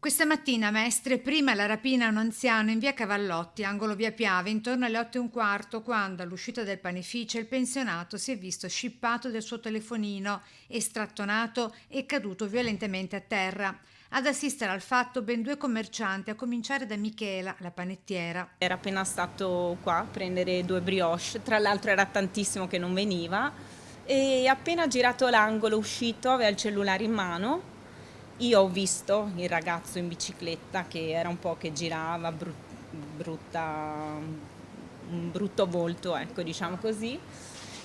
Questa mattina, Mestre, prima la rapina a un anziano in via Cavallotti, angolo via Piave, intorno alle 8:15, quando all'uscita del panificio il pensionato si è visto scippato del suo telefonino, estrattonato e caduto violentemente a terra. Ad assistere al fatto ben due commercianti, a cominciare da Michela, la panettiera. Era appena stato qua a prendere due brioche, tra l'altro era tantissimo che non veniva e appena girato l'angolo uscito aveva il cellulare in mano. Io ho visto il ragazzo in bicicletta che era un po' che girava, brutta, un brutto volto, ecco, diciamo così.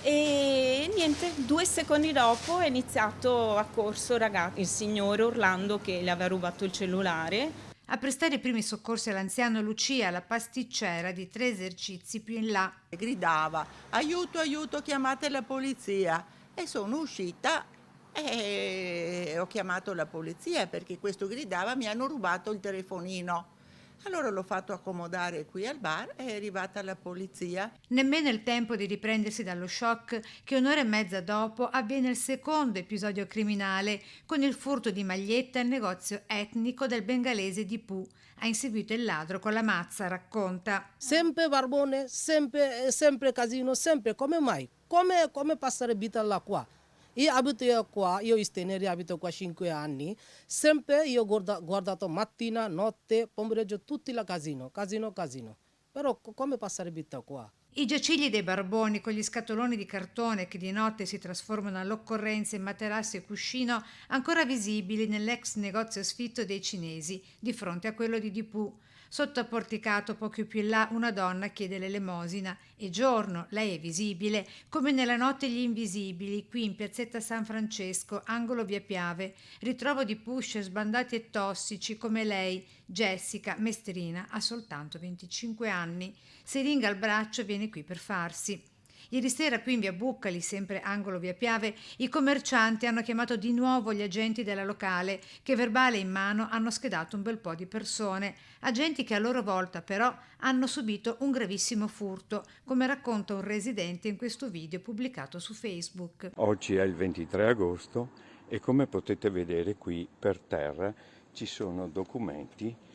E niente, 2 secondi dopo è iniziato a corso il signore urlando che le aveva rubato il cellulare. A prestare i primi soccorsi all'anziano Lucia, la pasticcera di 3 esercizi più in là. Gridava: aiuto, aiuto, chiamate la polizia. E sono uscita e ho chiamato la polizia perché questo gridava: mi hanno rubato il telefonino. Allora l'ho fatto accomodare qui al bar, è arrivata la polizia. Nemmeno il tempo di riprendersi dallo shock che un'ora e mezza dopo avviene il secondo episodio criminale con il furto di magliette al negozio etnico del bengalese di Pooh. Ha inseguito il ladro con la mazza, racconta. Sempre barbone, sempre casino, sempre. Come mai? Come passare vita là qua? Io abito qua, io in Steneri abito qua 5 anni, sempre io ho guardato mattina, notte, pomeriggio, tutti la casino, casino, casino. Però come passare vita qua? I giacigli dei barboni con gli scatoloni di cartone che di notte si trasformano all'occorrenza in materassi e cuscino ancora visibili nell'ex negozio sfitto dei cinesi di fronte a quello di Dipù. Sotto a porticato poco più in là una donna chiede l'elemosina e giorno lei è visibile come nella notte gli invisibili qui in piazzetta San Francesco, angolo via Piave. Ritrovo di pusher sbandati e tossici come lei, Jessica, mestrina, ha soltanto 25 anni. Siringa al braccio viene qui per farsi. Ieri sera qui in via Buccali, sempre angolo via Piave, i commercianti hanno chiamato di nuovo gli agenti della locale che verbale in mano hanno schedato un bel po' di persone, agenti che a loro volta però hanno subito un gravissimo furto, come racconta un residente in questo video pubblicato su Facebook. Oggi è il 23 agosto e come potete vedere qui per terra ci sono documenti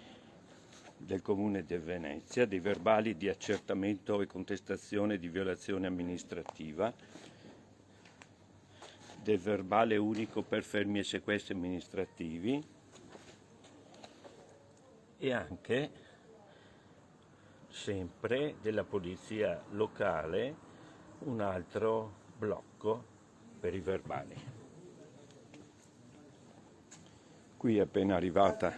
del Comune di Venezia, dei verbali di accertamento e contestazione di violazione amministrativa, del verbale unico per fermi e sequestri amministrativi e anche sempre della polizia locale un altro blocco per i verbali. Qui è appena arrivata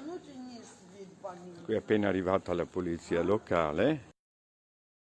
la polizia locale.